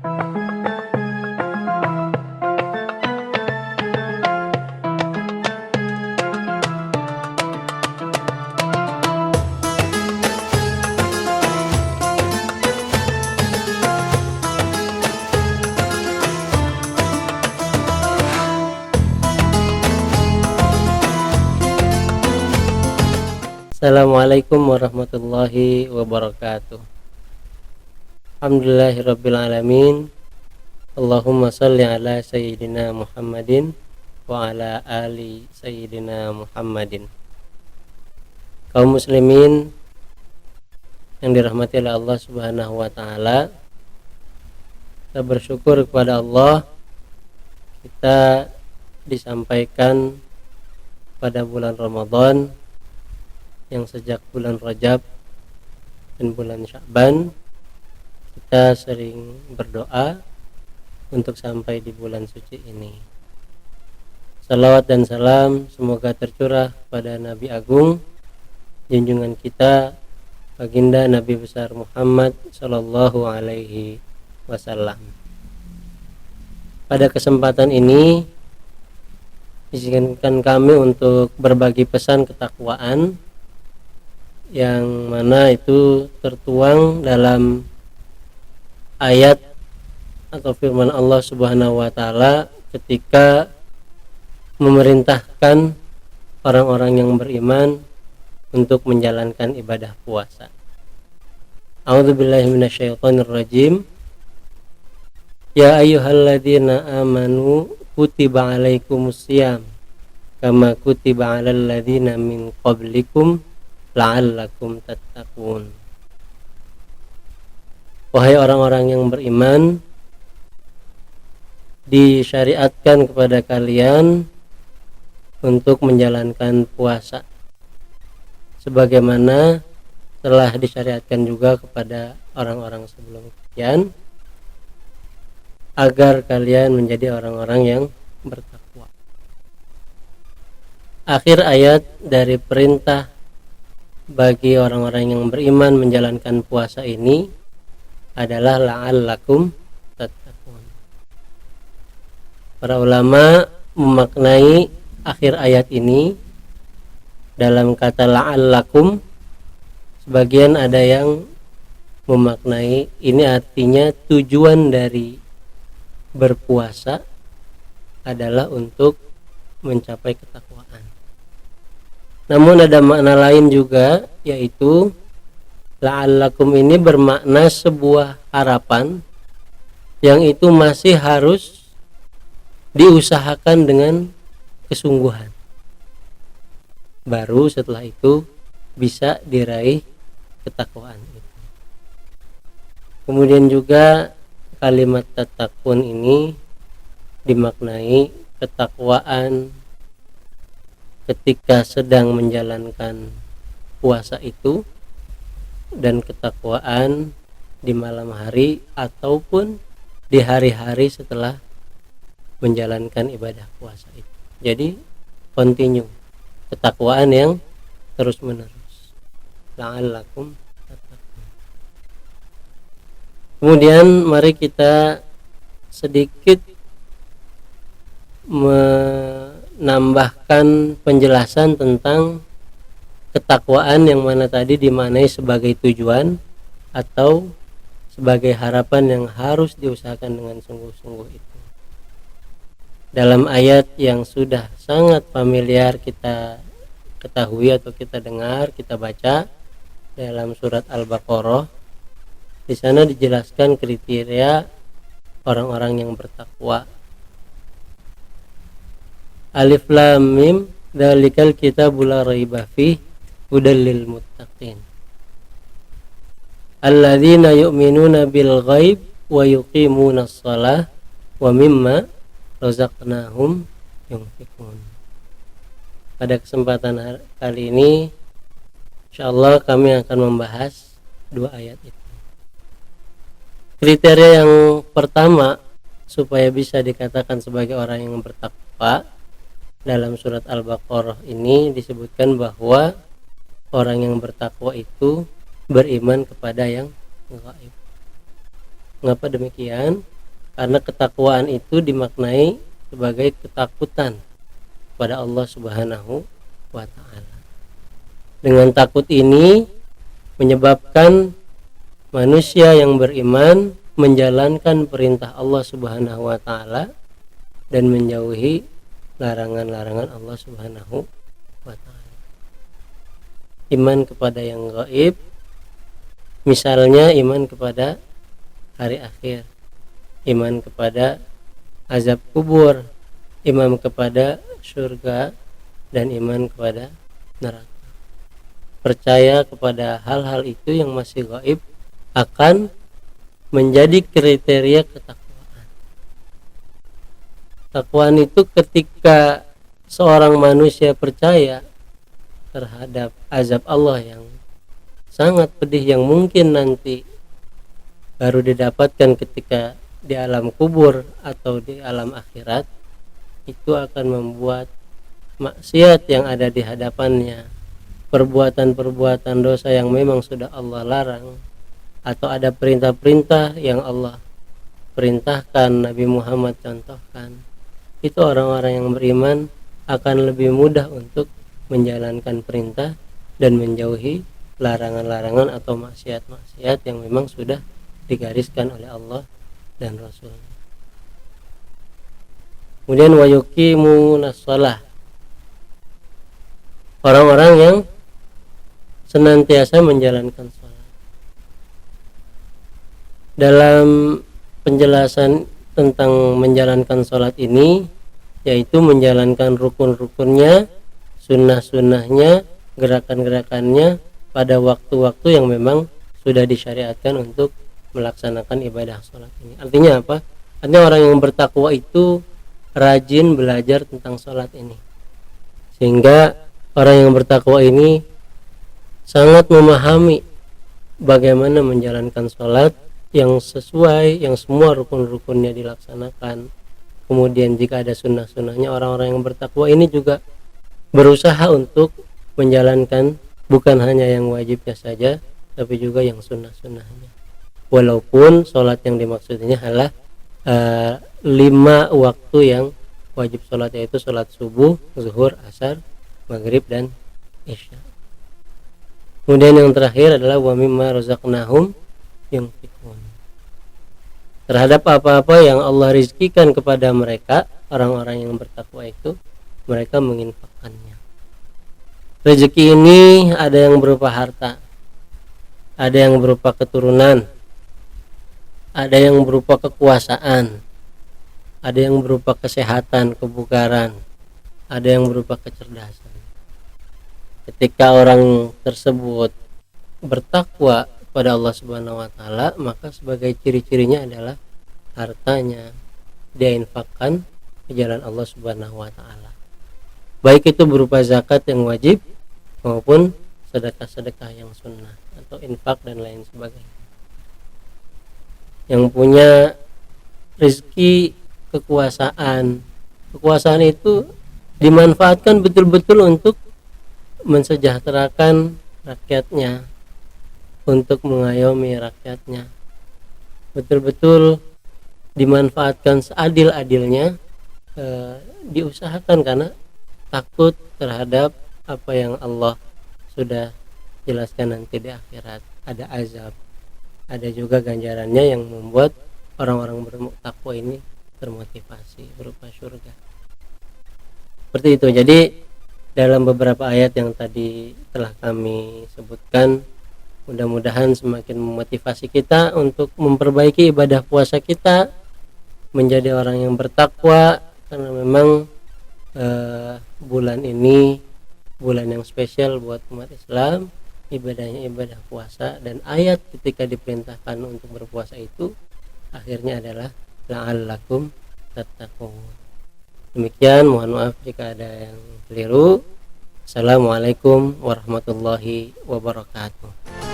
Assalamualaikum warahmatullahi wabarakatuh. Alhamdulillahirabbil alamin. Allahumma shalli ala sayyidina Muhammadin wa ala ali sayyidina Muhammadin. Kaum muslimin yang dirahmati oleh Allah Subhanahu wa taala, kita bersyukur kepada Allah kita disampaikan pada bulan Ramadan yang sejak bulan Rajab dan bulan Sya'ban kita sering berdoa untuk sampai di bulan suci ini. Salawat dan salam semoga tercurah pada Nabi Agung, junjungan kita baginda Nabi besar Muhammad sallallahu alaihi wasallam. Pada kesempatan ini izinkan kami untuk berbagi pesan ketakwaan yang mana itu tertuang dalam ayat atau firman Allah Subhanahu wa taala ketika memerintahkan orang-orang yang beriman untuk menjalankan ibadah puasa. A'udzubillahi minasyaitonirrajim. Ya ayyuhalladzina amanu kutiba alaikumusiyam kama kutiba alal ladzina min qablikum la'allakum tattaqun. Wahai orang-orang yang beriman, disyariatkan kepada kalian untuk menjalankan puasa sebagaimana telah disyariatkan juga kepada orang-orang sebelum kalian agar kalian menjadi orang-orang yang bertakwa. Akhir ayat dari perintah bagi orang-orang yang beriman menjalankan puasa ini adalah la'allakum tattaqun. Para ulama memaknai akhir ayat ini dalam kata la'allakum, sebagian ada yang memaknai ini artinya tujuan dari berpuasa adalah untuk mencapai ketakwaan. Namun ada makna lain juga, yaitu la'allakum ini bermakna sebuah harapan yang itu masih harus diusahakan dengan kesungguhan. Baru setelah itu bisa diraih ketakwaan itu. Kemudian juga kalimat tattaqun ini dimaknai ketakwaan ketika sedang menjalankan puasa itu dan ketakwaan di malam hari ataupun di hari-hari setelah menjalankan ibadah puasa itu. Jadi continue, ketakwaan yang terus menerus. La'allakum tattaqun. Kemudian mari kita sedikit menambahkan penjelasan tentang ketakwaan yang mana tadi dimaknai sebagai tujuan atau sebagai harapan yang harus diusahakan dengan sungguh-sungguh itu. Dalam ayat yang sudah sangat familiar kita ketahui atau kita dengar, kita baca dalam surat Al-Baqarah, di sana dijelaskan kriteria orang-orang yang bertakwa. Alif lam mim dzalikal kitabul la raiba fihi hudal lil muttaqin alladzina yu'minuna bil ghaib wa yuqimunas shalah wa mimma razaqnahum yunfiqun. Pada kesempatan kali ini insyaallah kami akan membahas dua ayat itu. Kriteria yang pertama supaya bisa dikatakan sebagai orang yang bertakwa, dalam surat Al-Baqarah ini disebutkan bahwa orang yang bertakwa itu beriman kepada yang gaib. Mengapa demikian? karena ketakwaan itu dimaknai sebagai ketakutan pada Allah Subhanahu wa taala. Dengan takut ini menyebabkan manusia yang beriman menjalankan perintah Allah Subhanahu wa taala dan menjauhi larangan-larangan Allah Subhanahu wa taala. Iman kepada yang gaib, misalnya iman kepada hari akhir, iman kepada azab kubur, iman kepada surga, dan iman kepada neraka. Percaya kepada hal-hal itu yang masih gaib akan menjadi kriteria ketakwaan. Takwaan itu ketika seorang manusia percaya terhadap azab Allah yang sangat pedih, yang mungkin nanti baru didapatkan ketika di alam kubur atau di alam akhirat, itu akan membuat maksiat yang ada di hadapannya, perbuatan-perbuatan dosa yang memang sudah Allah larang, atau ada perintah-perintah yang Allah perintahkan, Nabi Muhammad contohkan, itu orang-orang yang beriman akan lebih mudah untuk menjalankan perintah dan menjauhi larangan-larangan atau maksiat-maksiat yang memang sudah digariskan oleh Allah dan Rasulnya. Kemudian wa yuqimunas shalah, orang-orang yang senantiasa menjalankan sholat. Dalam penjelasan tentang menjalankan sholat ini, yaitu menjalankan rukun-rukunnya, sunnah-sunnahnya, gerakan-gerakannya pada waktu-waktu yang memang sudah disyariatkan untuk melaksanakan ibadah sholat ini. Artinya apa? Artinya orang yang bertakwa itu rajin belajar tentang sholat ini, sehingga orang yang bertakwa ini sangat memahami bagaimana menjalankan sholat yang sesuai, yang semua rukun-rukunnya dilaksanakan. Kemudian jika ada sunnah-sunnahnya, orang-orang yang bertakwa ini juga berusaha untuk menjalankan bukan hanya yang wajibnya saja, tapi juga yang sunnah-sunnahnya. Walaupun sholat yang dimaksudnya adalah 5 waktu yang wajib sholat, yaitu sholat subuh, zuhur, asar, maghrib, dan isya. Kemudian yang terakhir adalah wa mimma razaqnahum yunfiqun. Terhadap apa-apa yang Allah rizkikan kepada mereka, orang-orang yang bertakwa itu, mereka menginfakkannya. Rezeki ini ada yang berupa harta, ada yang berupa keturunan, ada yang berupa kekuasaan, ada yang berupa kesehatan, kebugaran, ada yang berupa kecerdasan. Ketika orang tersebut bertakwa pada Allah Subhanahu wa taala, maka sebagai ciri-cirinya adalah hartanya dia infakkan ke jalan Allah Subhanahu wa taala. Baik itu berupa zakat yang wajib maupun sedekah-sedekah yang sunnah atau infak dan lain sebagainya. Yang punya rezeki kekuasaan itu dimanfaatkan betul-betul untuk mensejahterakan rakyatnya, untuk mengayomi rakyatnya, betul-betul dimanfaatkan seadil-adilnya, diusahakan karena takut terhadap apa yang Allah sudah jelaskan nanti di akhirat, ada azab, ada juga ganjarannya yang membuat orang-orang bertakwa ini termotivasi berupa surga. Seperti itu. Jadi dalam beberapa ayat yang tadi telah kami sebutkan, mudah-mudahan semakin memotivasi kita untuk memperbaiki ibadah puasa kita, menjadi orang yang bertakwa, karena memang bulan ini bulan yang spesial buat umat Islam, ibadahnya ibadah puasa, dan ayat ketika diperintahkan untuk berpuasa itu akhirnya adalah la'allakum tattaqun. Demikian, mohon maaf jika ada yang keliru. Assalamualaikum warahmatullahi wabarakatuh.